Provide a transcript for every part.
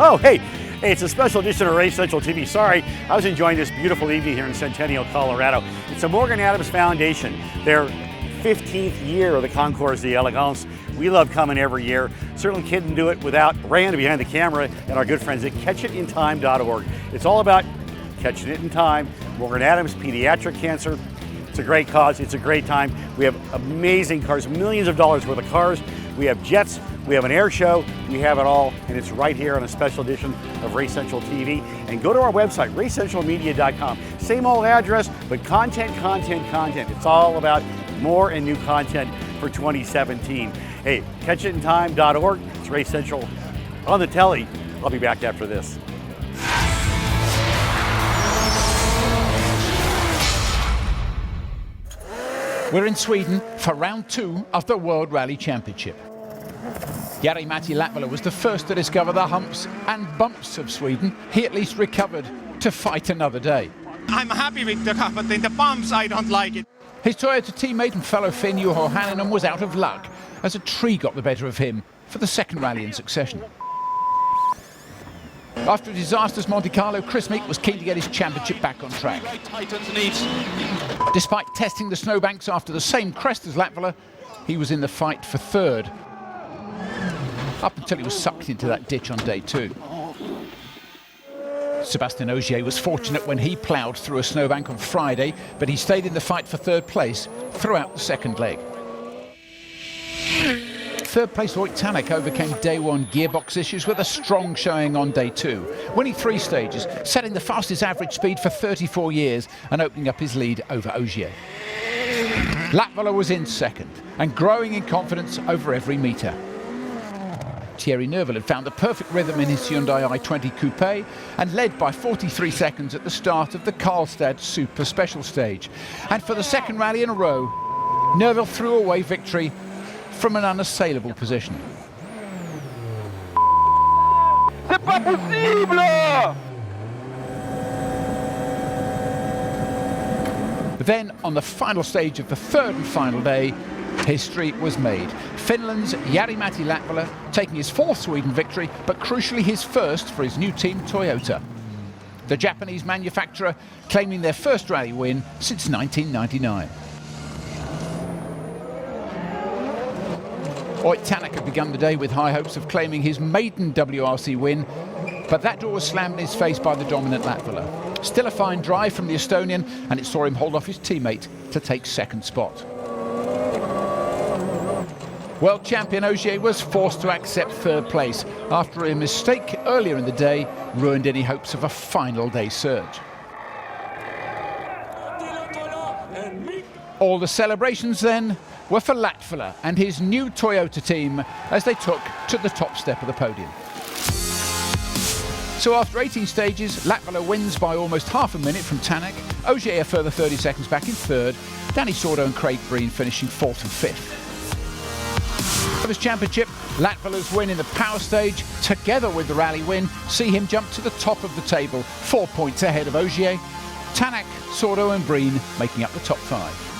Oh, hey, it's a special edition of Race Central TV. Sorry, I was enjoying this beautiful evening here in Centennial, Colorado. It's the Morgan Adams Foundation, their 15th year of the Concours d'Elegance. We love coming every year. Certainly couldn't do it without Brand behind the camera and our good friends at catchitintime.org. It's all about catching it in time. Morgan Adams, pediatric cancer. It's a great cause. It's a great time. We have amazing cars, millions of dollars worth of cars. We have jets. We have an air show. We have it all, and it's right here on a special edition of Race Central TV. And go to our website, racecentralmedia.com. Same old address, but content. It's all about more and new content for 2017. Hey, catchitintime.org. It's Race Central on the telly. I'll be back after this. We're in Sweden for round 2 of the World Rally Championship. Jari-Matti Latvala was the first to discover the humps and bumps of Sweden. He at least recovered to fight another day. I'm happy with the car, but in the bumps I don't like it. His Toyota teammate and fellow Finn Juho Hänninen was out of luck as a tree got the better of him for the second rally in succession. After a disastrous Monte Carlo, Chris Meek was keen to get his championship back on track. Despite testing the snowbanks after the same crest as Latvala, he was in the fight for third, up until he was sucked into that ditch on day 2. Sébastien Ogier was fortunate when he ploughed through a snowbank on Friday, but he stayed in the fight for third place throughout the second leg. Third place Ott Tänak overcame day 1 gearbox issues with a strong showing on day 2, winning 3 stages, setting the fastest average speed for 34 years and opening up his lead over Ogier. Latvala was in second and growing in confidence over every metre. Thierry Neuville had found the perfect rhythm in his Hyundai i20 Coupe and led by 43 seconds at the start of the Karlstad Super Special stage. And for the second rally in a row, Neuville threw away victory from an unassailable position. C'est pas possible! Then, on the final stage of the third and final day, history was made. Finland's Jari-Matti Latvala taking his 4th Sweden victory, but crucially his first for his new team Toyota. The Japanese manufacturer claiming their first rally win since 1999. Ott Tänak had begun the day with high hopes of claiming his maiden WRC win, but that door was slammed in his face by the dominant Latvala. Still a fine drive from the Estonian, and it saw him hold off his teammate to take second spot. World champion Ogier was forced to accept third place after a mistake earlier in the day ruined any hopes of a final day surge. All the celebrations then were for Latvala and his new Toyota team as they took to the top step of the podium. So after 18 stages, Latvala wins by almost half a minute from Tänak, Ogier a further 30 seconds back in third, Danny Sordo and Craig Breen finishing 4th and 5th. For this championship, Latvala's win in the power stage, together with the rally win, see him jump to the top of the table, 4 points ahead of Ogier. Tänak, Sordo and Breen making up the top 5.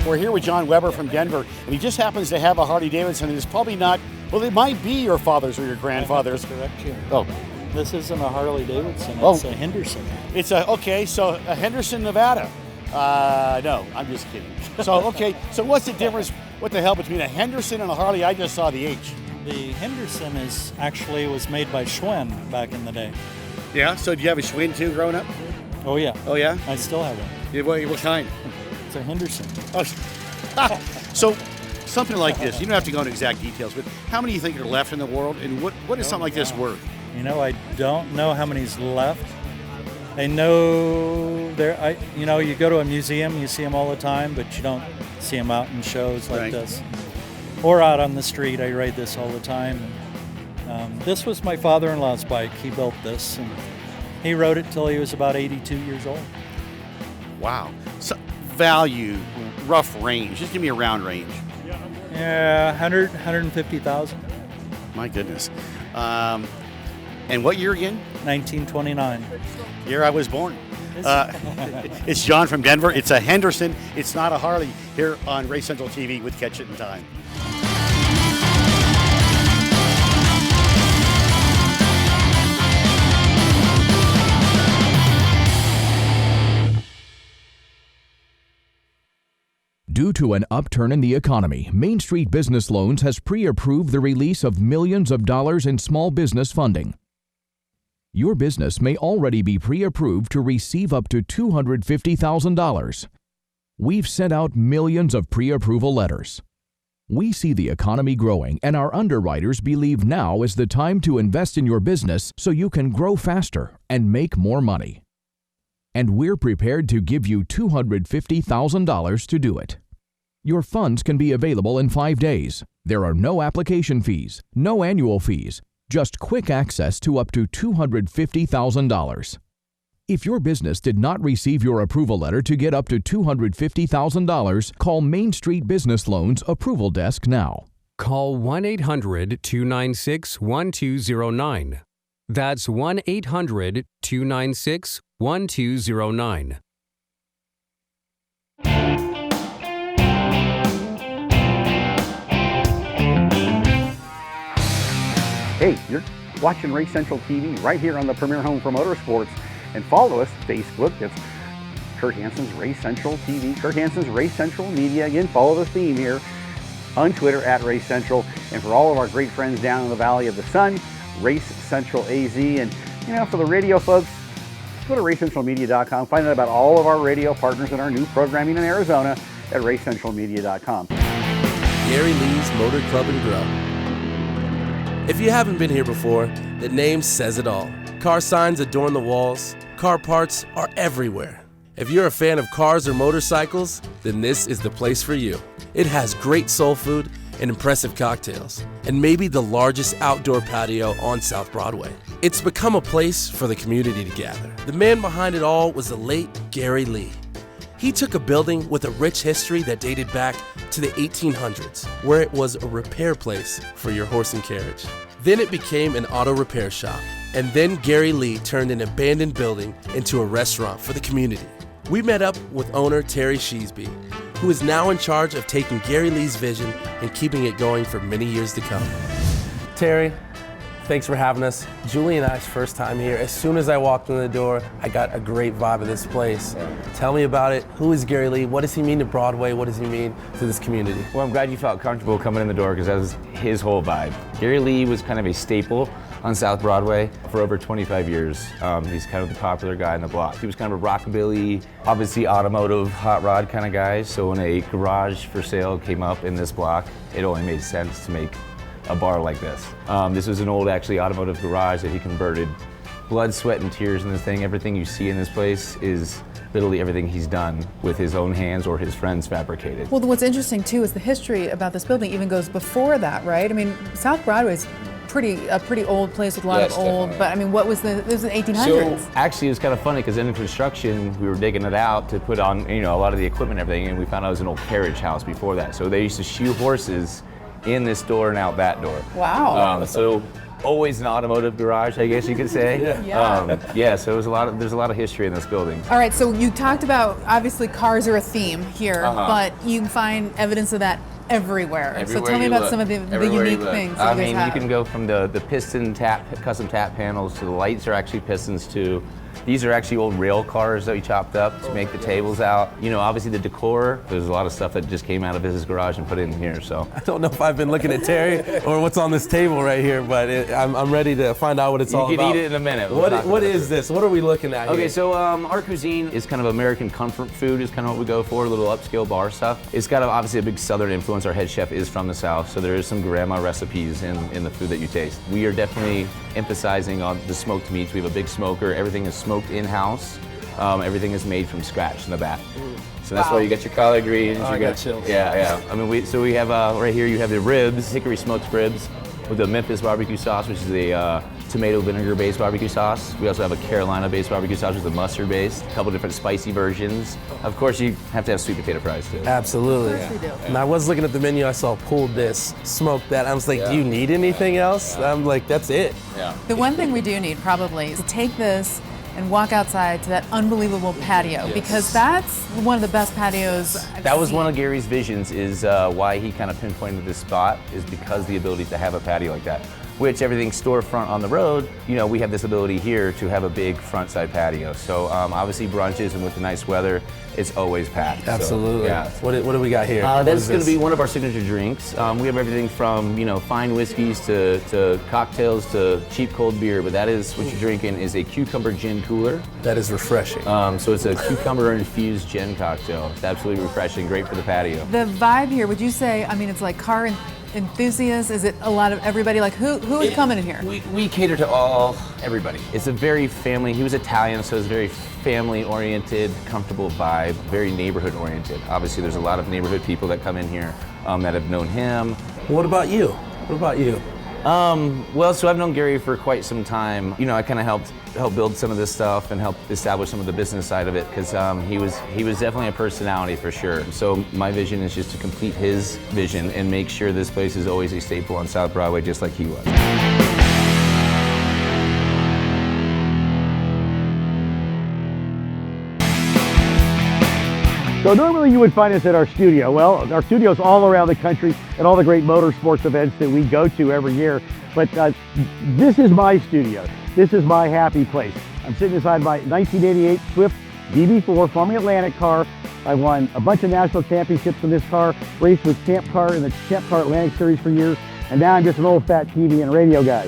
We're here with John Weber from Denver, and he just happens to have a Harley Davidson, and it's probably not, well, it might be your father's or your grandfather's. Correct you. Oh. This isn't a Harley Davidson, Oh. it's a Henderson. It's okay, so a Henderson, Nevada. No, I'm just kidding. So, okay, so what's the difference, what the hell, between a Henderson and a Harley? I just saw the H. The Henderson was made by Schwinn back in the day. Yeah, so do you have a Schwinn too growing up? Oh yeah. Oh yeah? I still have one. Yeah, what kind? It's a Henderson. Oh, so something like this, you don't have to go into exact details, but how many do you think are left in the world, and what is something like this worth? You know, I don't know how many's left. I know you go to a museum, you see them all the time, but you don't see them out in shows like this. Or out on the street, I ride this all the time. This was my father-in-law's bike. He built this, and he rode it till he was about 82 years old. Wow. So, value, rough range, just give me a round range. Yeah, 150,000. My goodness. And what year again? 1929. Year I was born. It's John from Denver. It's a Henderson. It's not a Harley here on Race Central TV with Catch It in Time. Due to an upturn in the economy, Main Street Business Loans has pre-approved the release of millions of dollars in small business funding. Your business may already be pre-approved to receive up to $250,000. We've sent out millions of pre-approval letters. We see the economy growing, and our underwriters believe now is the time to invest in your business so you can grow faster and make more money. And we're prepared to give you $250,000 to do it. Your funds can be available in 5 days. There are no application fees, no annual fees, just quick access to up to $250,000. If your business did not receive your approval letter to get up to $250,000, call Main Street Business Loans Approval Desk now. Call 1-800-296-1209. That's 1-800-296-1209. Hey, you're watching Race Central TV right here on the premier home for motorsports. And follow us Facebook. It's Kurt Hansen's Race Central TV, Kurt Hansen's Race Central Media. Again, follow the theme here on Twitter at Race Central. And for all of our great friends down in the Valley of the Sun, Race Central AZ. And, you know, for the radio folks, go to racecentralmedia.com. Find out about all of our radio partners and our new programming in Arizona at racecentralmedia.com. Gary Lee's Motor Club and Grill. If you haven't been here before, the name says it all. Car signs adorn the walls. Car parts are everywhere. If you're a fan of cars or motorcycles, then this is the place for you. It has great soul food and impressive cocktails, and maybe the largest outdoor patio on South Broadway. It's become a place for the community to gather. The man behind it all was the late Gary Lee. He took a building with a rich history that dated back to the 1800s, where it was a repair place for your horse and carriage. Then it became an auto repair shop, and then Gary Lee turned an abandoned building into a restaurant for the community. We met up with owner Terry Sheesby, who is now in charge of taking Gary Lee's vision and keeping it going for many years to come. Terry, thanks for having us. Julie and I's first time here. As soon as I walked in the door, I got a great vibe of this place. Tell me about it. Who is Gary Lee? What does he mean to Broadway? What does he mean to this community? Well, I'm glad you felt comfortable coming in the door because that was his whole vibe. Gary Lee was kind of a staple on South Broadway for over 25 years. He's kind of the popular guy on the block. He was kind of a rockabilly, obviously automotive, hot rod kind of guy. So when a garage for sale came up in this block, it only made sense to make a bar like this. This was an old, actually, automotive garage that he converted. Blood, sweat, and tears in this thing. Everything you see in this place is literally everything he's done with his own hands or his friends fabricated. Well, what's interesting too is the history about this building even goes before that, right? I mean, South Broadway's a pretty old place with a lot of old, definitely. But I mean, what was this was the 1800s. So actually it was kind of funny because in the construction, we were digging it out to put on, you know, a lot of the equipment and everything, and we found out it was an old carriage house before that. So they used to shoe horses in this door and out that door. Wow. So always an automotive garage, I guess you could say. Yeah. So there's a lot of history in this building. All right, so you talked about, obviously cars are a theme here, but you can find evidence of that everywhere. So tell me about some of the unique things that you guys have. You can go from the piston custom tap panels to the lights are actually pistons too. These are actually old rail cars that we chopped up to make the tables out. You know, obviously the decor, there's a lot of stuff that just came out of his garage and put it in here, so. I don't know if I've been looking at Terry or what's on this table right here, but I'm ready to find out what it's all about. You can eat it in a minute. What is this? What are we looking at here? Okay, so our cuisine is kind of American comfort food is kind of what we go for, a little upscale bar stuff. It's got obviously a big Southern influence. Our head chef is from the South, so there is some grandma recipes in the food that you taste. We are definitely emphasizing on the smoked meats. We have a big smoker. Everything is smoked in-house. Everything is made from scratch in the back. So that's why you get your collard greens. I got chills. Yeah. I mean, we have right here. You have the ribs, hickory smoked ribs, with the Memphis barbecue sauce, which is a tomato vinegar-based barbecue sauce. We also have a Carolina-based barbecue sauce, which is a mustard-based. A couple different spicy versions. Of course, you have to have sweet potato fries too. Absolutely. Of course we do. And I was looking at the menu. I saw pulled this, smoked that. I was like, do you need anything else? I'm like, that's it. The one thing we do need probably is to take this and walk outside to that unbelievable patio, because that's one of the best patios I've That was seen. one of Gary's visions, is why he kind of pinpointed this spot, is because the ability to have a patio like that. Which everything's storefront on the road, you know, we have this ability here to have a big front side patio. So obviously brunches, and with the nice weather, it's always packed. Absolutely. So, yeah. What do we got here? That's going to be one of our signature drinks. We have everything from, you know, fine whiskeys to cocktails to cheap cold beer, but that is what you're drinking is a cucumber gin cooler. That is refreshing. So it's a cucumber infused gin cocktail. It's absolutely refreshing, great for the patio. The vibe here, would you say, I mean, it's like car enthusiasts? Is it a lot of everybody? Like who is coming in here? We cater to everybody. It's a very family, he was Italian, so it's very family oriented, comfortable vibe, very neighborhood oriented. Obviously there's a lot of neighborhood people that come in here that have known him. What about you? What about you? Well, so I've known Gary for quite some time. You know, I kind of helped build some of this stuff and help establish some of the business side of it, because he was definitely a personality for sure. So my vision is just to complete his vision and make sure this place is always a staple on South Broadway, just like he was. So normally you would find us at our studio. Well, our studio's all around the country at all the great motorsports events that we go to every year. But this is my studio. This is my happy place. I'm sitting inside my 1988 Swift DB4 Formula Atlantic car. I won a bunch of national championships in this car, raced with Champ Car in the Champ Car Atlantic Series for years, and now I'm just an old fat TV and radio guy.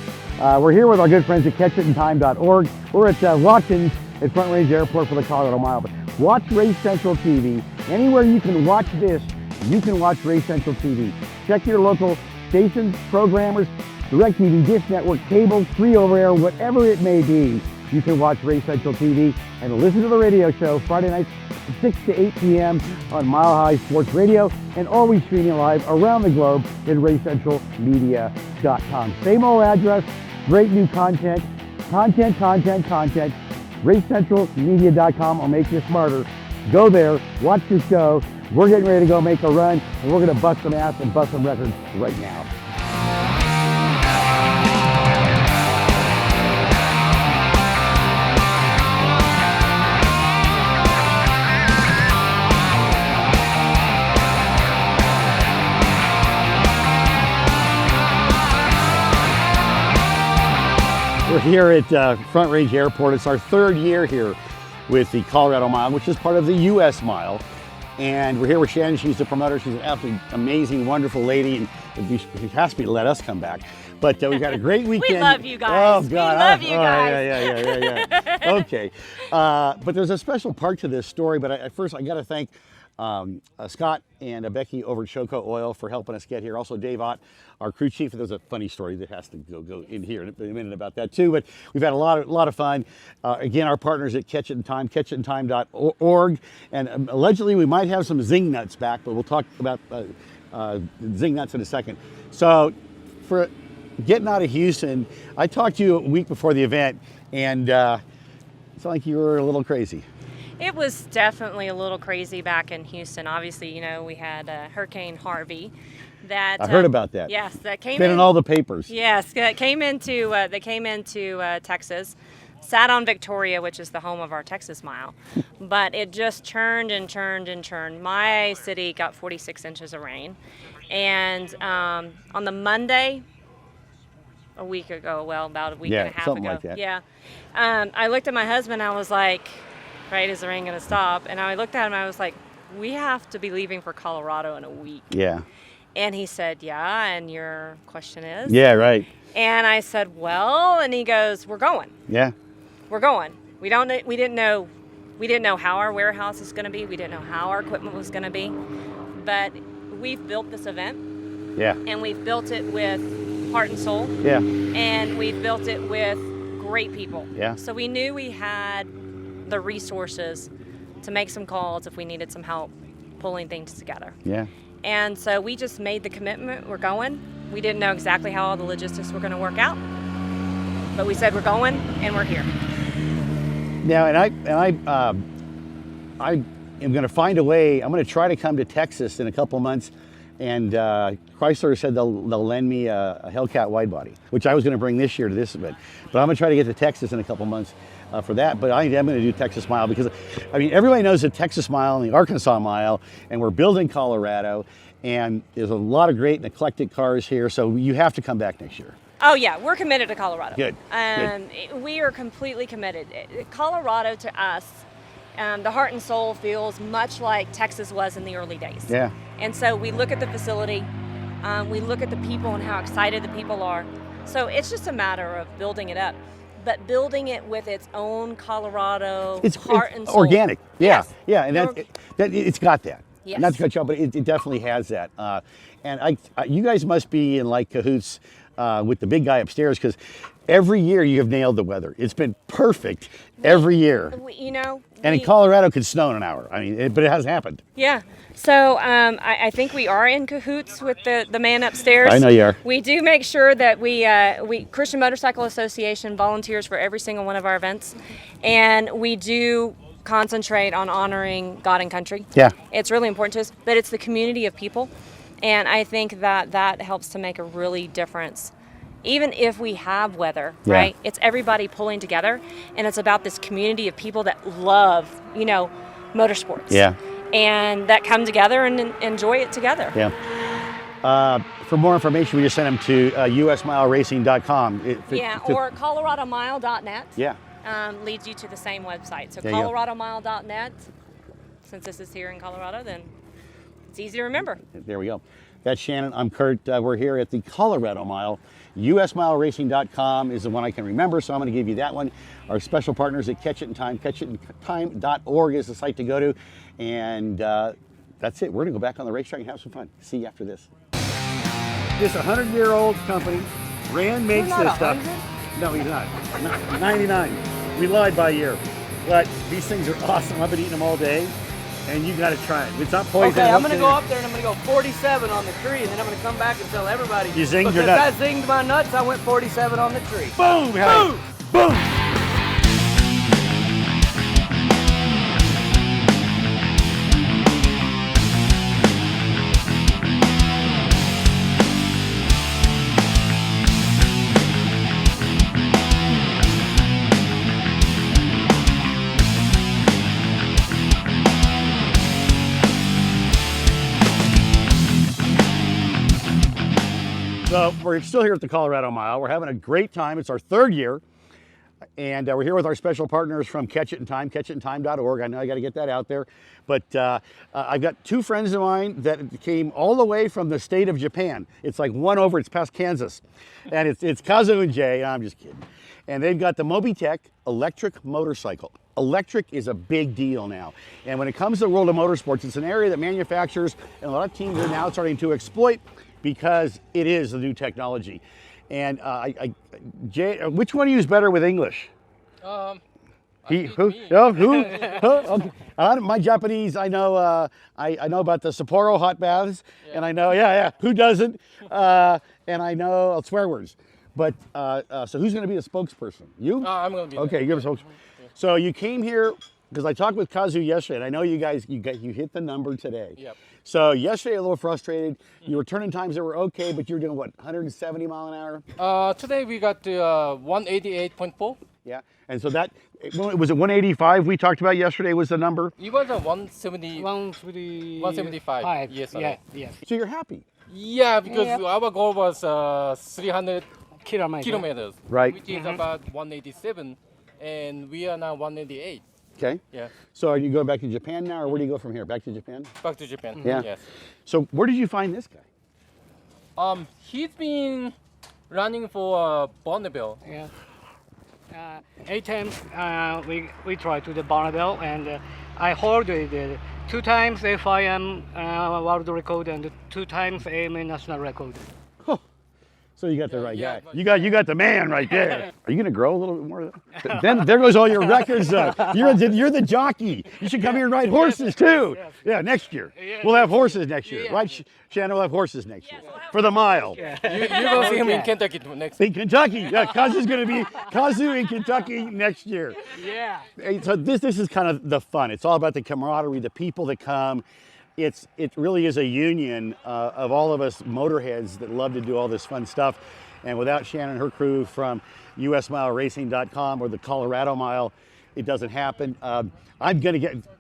We're here with our good friends at catchitintime.org. We're at Watkins at Front Range Airport for the Colorado Mile. But watch Race Central TV. Anywhere you can watch this, you can watch Race Central TV. Check your local stations, programmers, DirecTV, Dish Network, cable, free over air, whatever it may be. You can watch Race Central TV and listen to the radio show Friday nights 6 to 8 p.m. on Mile High Sports Radio, and always streaming live around the globe at racecentralmedia.com. Same old address, great new content. RaceCentralMedia.com will make you smarter. Go there, watch the show. We're getting ready to go make a run, and we're going to bust some ass and bust some records right now. We're here at Front Range Airport. It's our third year here with the Colorado Mile, which is part of the U.S. Mile. And we're here with Shannon. She's the promoter. She's an absolutely amazing, wonderful lady, and she has to let us come back. But we've had a great weekend. We love you guys. Oh, God. We love you guys. Yeah. Okay. But there's a special part to this story. But first, I got to thank Scott and Becky over at Shoko Oil for helping us get here. Also, Dave Ott, our crew chief. There's a funny story that has to go in here in a minute about that too. But we've had a lot of fun. Again, our partners at Catch It in Time, catchitintime.org, and allegedly we might have some Zing Nuts back, but we'll talk about Zing Nuts in a second. So, for getting out of Houston, I talked to you a week before the event, and it's like you were a little crazy. It was definitely a little crazy back in Houston. Obviously, you know, we had Hurricane Harvey. That I heard about that. Yes, that came been in all the papers. Yes, that came into Texas, sat on Victoria, which is the home of our Texas Mile, but it just churned and churned and churned. My city got 46 inches of rain, and on the Monday, a week ago, well, about a week and a half something ago, like that. yeah, I looked at my husband. I was like, right, is the rain going to stop? And I looked at him, I was like, we have to be leaving for Colorado in a week. Yeah. And he said, yeah, and your question is? Yeah, right. And I said, well, and he goes, we're going. Yeah. We're going. We didn't know how our warehouse is going to be. We didn't know how our equipment was going to be. But we've built this event. Yeah. And we've built it with heart and soul. Yeah. And we've built it with great people. Yeah. So we knew we had the resources to make some calls if we needed some help pulling things together. Yeah. And so we just made the commitment. We're going. We didn't know exactly how all the logistics were going to work out, but we said we're going and we're here. Now, I am going to find a way. I'm going to try to come to Texas in a couple months And Chrysler said they'll lend me a Hellcat wide body, which I was going to bring this year to this event. But I'm going to try to get to Texas in a couple months for that. But I am going to do Texas Mile because, I mean, everybody knows the Texas Mile and the Arkansas Mile, and we're building Colorado. And there's a lot of great and eclectic cars here, so you have to come back next year. Oh yeah, we're committed to Colorado. Good. We are completely committed. Colorado to us, the heart and soul feels much like Texas was in the early days. Yeah. And so we look at the facility, we look at the people and how excited the people are. So it's just a matter of building it up, but building it with its own Colorado heart and soul. Organic. Yeah, Yes. yeah, and it's got that. Yes. Not to cut you off, but it definitely has that. And you guys must be in like cahoots with the big guy upstairs, because every year you have nailed the weather. It's been perfect every year. And in Colorado, it could snow in an hour. I mean, but it has happened. Yeah. So I think we are in cahoots with the man upstairs. I know you are. We do make sure that we Christian Motorcycle Association volunteers for every single one of our events, and we do concentrate on honoring God and country. Yeah. It's really important to us, but it's the community of people, and I think that helps to make a really difference. Even if we have weather, right? It's everybody pulling together, and it's about this community of people that love, motorsports. Yeah. And that come together and enjoy it together. Yeah. For more information, we just send them to usmileracing.com. Or coloradomile.net. Yeah. Leads you to the same website. So There you go. coloradomile.net. Since this is here in Colorado, then it's easy to remember. There we go. That's Shannon. I'm Kurt. We're here at the Colorado Mile. usmileracing.com is the one I can remember, so I'm going to give you that one. Our special partners at Catch It in Time, catchitintime.org is the site to go to. And that's it. We're going to go back on the racetrack and have some fun. See you after this. This 100-year-old company. Rand makes this stuff. No, he's not. 99. We lied by year. But these things are awesome. I've been eating them all day. And you got to try it. It's not poison. Okay, I'm going to go up there and I'm going to go 47 on the tree, and then I'm going to come back and tell everybody. You zinged your nuts. Because I zinged my nuts, I went 47 on the tree. Boom! Boom! Boom! So we're still here at the Colorado Mile. We're having a great time. It's our third year. And we're here with our special partners from Catch It in Time, catchitintime.org. I know I got to get that out there. But I've got two friends of mine that came all the way from the state of Japan. It's like it's past Kansas. And it's Kazu and Jay. I'm just kidding. And they've got the Mobitech electric motorcycle. Electric is a big deal now. And when it comes to the world of motorsports, it's an area that manufacturers and a lot of teams are now starting to exploit, because it is the new technology. And Jay, which one of you is better with English? Who? Okay. My Japanese, I know about the Sapporo hot baths, and I know, who doesn't? And I know swear words. But so who's going to be the spokesperson? You? I'm going to be. Okay, you're the spokesperson. So you came here because I talked with Kazu yesterday, and I know you guys you hit the number today. Yep. So yesterday a little frustrated. Your returning times that were okay, but you were doing what, 170 mile an hour? Today we got 188.4. Yeah, and so that was it. 185 we talked about yesterday was the number. It was a 175. Yes. Yeah. So you're happy? Yeah, because our goal was 300 kilometers. Right. Which is about 187, and we are now 188. Okay. Yeah. So are you going back to Japan now, or where do you go from here? Back to Japan? Back to Japan. Yeah. Yes. So where did you find this guy? He's been running for Bonneville. Yeah. 8 times we tried to the Bonneville, and I hold the 2 times FIM world record and 2 times AMA national record. So you got the right guy. You got the man right there. Are you going to grow a little bit more? Then there goes all your records. You're the jockey. You should come here and ride horses too. Yes. Yeah, next year. We'll have horses next year. Right, Shannon? We'll have horses next year for the mile. You will see him in Kentucky next. In Kentucky. Yeah, Kazu's going to be Kazu in Kentucky next year. Yeah. So this is kind of the fun. It's all about the camaraderie, the people that come. it really is a union of all of us motorheads that love to do all this fun stuff. And without Shannon and her crew from usmileracing.com or the Colorado Mile, it doesn't happen.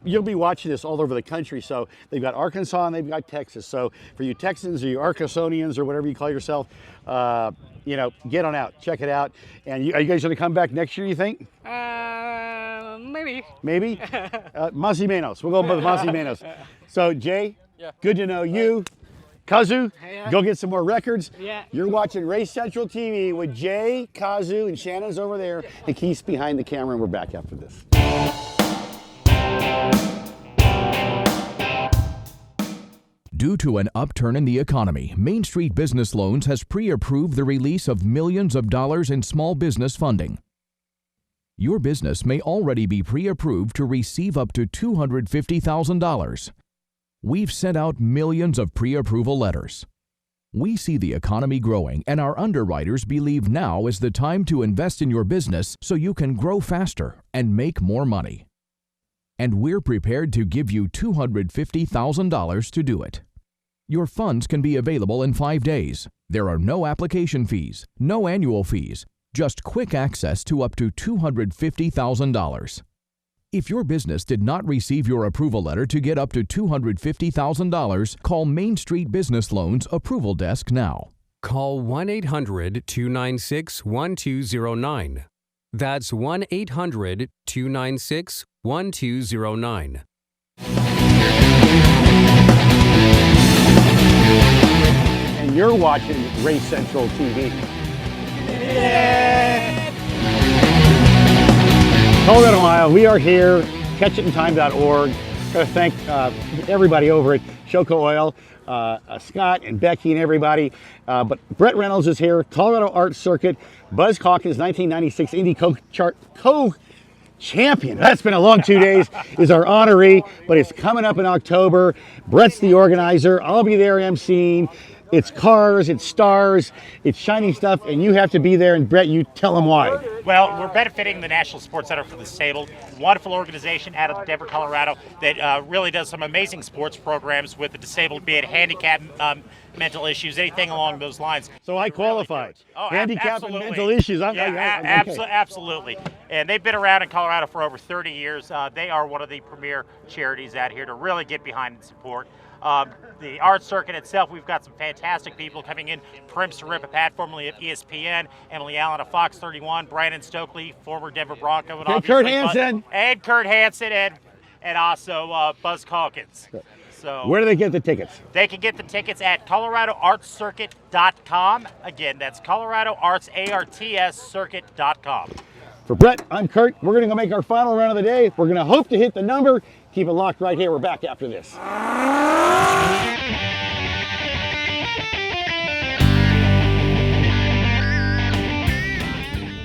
You'll be watching this all over the country. So they've got Arkansas and they've got Texas. So for you Texans or you Arkansonians or whatever you call yourself, get on out, check it out. And are you guys going to come back next year, you think? Maybe. Maybe? Más y menos. We'll go with más y menos. So Jay, good to know you. Kazu, go get some more records. You're watching Race Central TV with Jay, Kazu, and Shannon's over there. And Keith's behind the camera, and we're back after this. Due to an upturn in the economy, Main Street Business Loans has pre-approved the release of millions of dollars in small business funding. Your business may already be pre-approved to receive up to $250,000. We've sent out millions of pre-approval letters. We see the economy growing, and our underwriters believe now is the time to invest in your business so you can grow faster and make more money. And we're prepared to give you $250,000 to do it. Your funds can be available in 5 days. There are no application fees, no annual fees, just quick access to up to $250,000. If your business did not receive your approval letter to get up to $250,000, call Main Street Business Loans Approval Desk now. Call 1-800-296-1209. That's 1-800-296-1209. And you're watching Race Central TV. Colorado Mile, we are here, catchitintime.org. Got to thank everybody over at Shoko Oil, Scott and Becky and everybody. But Brett Reynolds is here, Colorado Art Circuit, Buzz Calkins, 1996 Indy co-champion. That's been a long 2 days, is our honoree, but it's coming up in October. Brett's the organizer. I'll be there emceeing. It's cars, it's stars, it's shiny stuff, and you have to be there. And Brett, you tell them why. Well, we're benefiting the National Sports Center for the Disabled, wonderful organization out of Denver, Colorado, that really does some amazing sports programs with the disabled, be it handicap, mental issues, anything along those lines. So I qualified. Oh, handicap and mental issues. Absolutely. And they've been around in Colorado for over 30 years. They are one of the premier charities out here to really get behind and support. The art circuit itself, we've got some fantastic people coming in. Prim Saripapat, formerly of ESPN, Emily Allen of Fox 31, Brandon Stokely, former Denver Bronco, and Kurt Hansen. And Kurt Hansen, and also Buzz Calkins. So where do they get the tickets? They can get the tickets at coloradoartscircuit.com. Again, that's coloradoartscircuit.com. For Brett, I'm Kurt. We're going to go make our final run of the day. We're going to hope to hit the number. Keep it locked right here. We're back after this.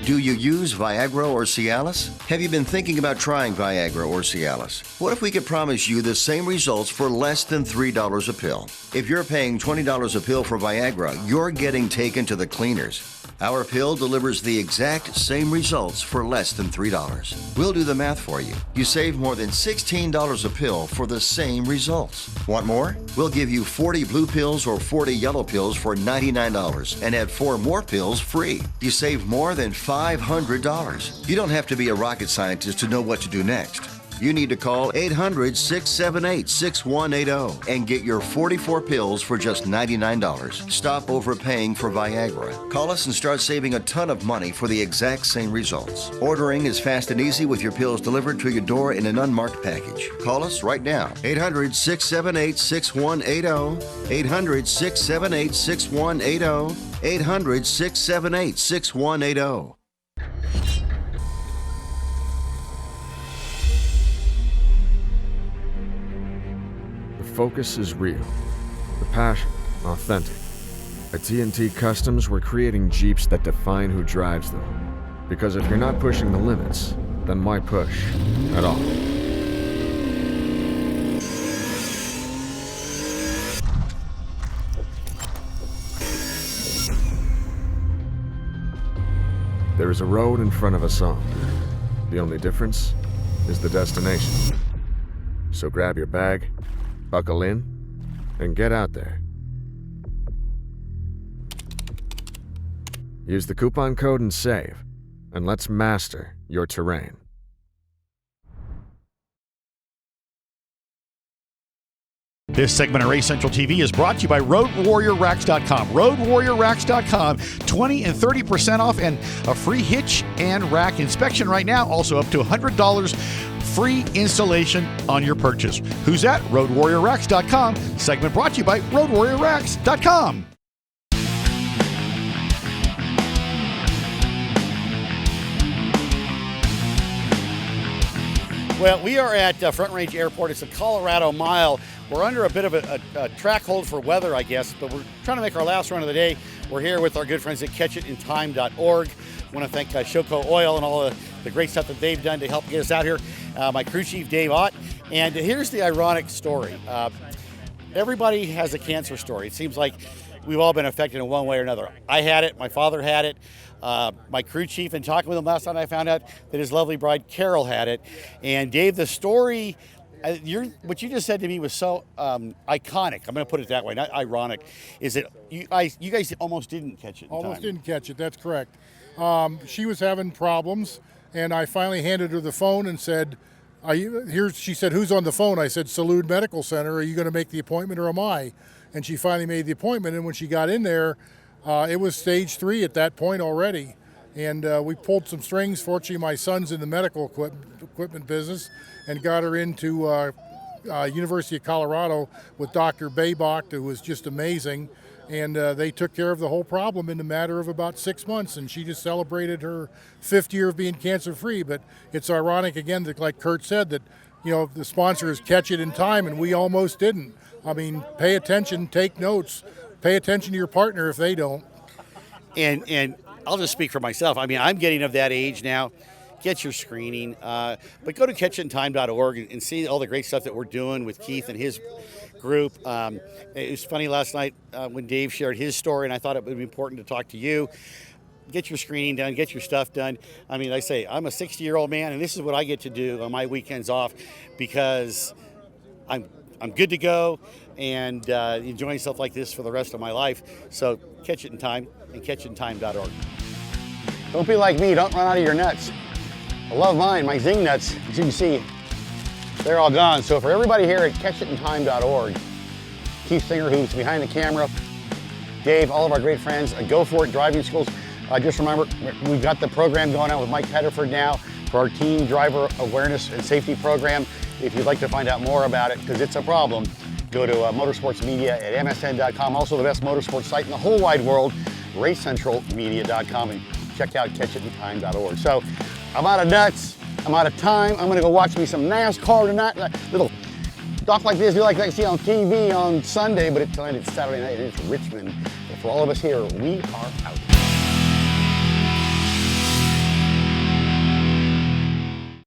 Do you use Viagra or Cialis? Have you been thinking about trying Viagra or Cialis? What if we could promise you the same results for less than $3 a pill? If you're paying $20 a pill for Viagra, you're getting taken to the cleaners. Our pill delivers the exact same results for less than $3. We'll do the math for you. You save more than $16 a pill for the same results. Want more? We'll give you 40 blue pills or 40 yellow pills for $99 and add 4 more pills free. You save more than $500. You don't have to be a rocket scientist to know what to do next. You need to call 800-678-6180 and get your 44 pills for just $99. Stop overpaying for Viagra. Call us and start saving a ton of money for the exact same results. Ordering is fast and easy with your pills delivered to your door in an unmarked package. Call us right now. 800-678-6180. 800-678-6180. 800-678-6180. The focus is real. The passion, authentic. At TNT Customs, we're creating Jeeps that define who drives them. Because if you're not pushing the limits, then why push at all? There is a road in front of us all. The only difference is the destination. So grab your bag, Buckle in and get out there. Use the coupon code and save, and let's master your terrain. This segment of Race Central TV is brought to you by RoadWarriorRacks.com. RoadWarriorRacks.com, 20 and 30% off and a free hitch and rack inspection right now. Also up to $100 free installation on your purchase. Who's that? RoadWarriorRacks.com. Segment brought to you by RoadWarriorRacks.com. Well, we are at Front Range Airport. It's a Colorado Mile. We're under a bit of a track hold for weather, I guess, but we're trying to make our last run of the day. We're here with our good friends at catchitintime.org. I want to thank Shoko Oil and all the great stuff that they've done to help get us out here. My crew chief, Dave Ott. And here's the ironic story. Everybody has a cancer story. It seems like we've all been affected in one way or another. I had it. My father had it. My crew chief, and talking with him last night, I found out that his lovely bride, Carol, had it. And Dave, the story, what you just said to me was so iconic. I'm going to put it that way, not ironic. Is that you guys almost didn't catch it in Almost time. didn't catch it, that's correct. She was having problems, and I finally handed her the phone and said, she said, who's on the phone? I said, Salud Medical Center. Are you going to make the appointment or am I? And she finally made the appointment, and when she got in there, it was stage 3 at that point already. And we pulled some strings. Fortunately, my son's in the medical equipment business and got her into University of Colorado with Dr. Baybach, who was just amazing. And they took care of the whole problem in a matter of about 6 months. And she just celebrated her 5th year of being cancer-free. But it's ironic, again, that like Kurt said, that the sponsor is Catch It in Time, and we almost didn't. I mean, pay attention, take notes, pay attention to your partner if they don't. And I'll just speak for myself. I mean, I'm getting of that age now. Get your screening. But go to catchitintime.org and see all the great stuff that we're doing with Keith and his group. It was funny last night when Dave shared his story, and I thought it would be important to talk to you. Get your screening done, get your stuff done. I mean, I say, I'm a 60-year-old man, and this is what I get to do on my weekends off because I'm good to go and enjoying stuff like this for the rest of my life. So catch it in time and catchitintime.org. Don't be like me. Don't run out of your nuts. I love mine, my Zing nuts. As you can see, they're all gone. So for everybody here at catchitintime.org, Keith Singer, who's behind the camera, Dave, all of our great friends, Go For It Driving Schools. Just remember, we've got the program going on with Mike Pettiford now for our Teen Driver Awareness and Safety Program. If you'd like to find out more about it, because it's a problem, go to Motorsports Media at msn.com. Also the best motorsports site in the whole wide world, racecentralmedia.com, and check out catchitintime.org. So I'm out of nuts. I'm out of time. I'm going to go watch me some NASCAR tonight. Little talk like this, do like that, see on TV on Sunday, but tonight it's Saturday night and it's Richmond. But for all of us here, we are out.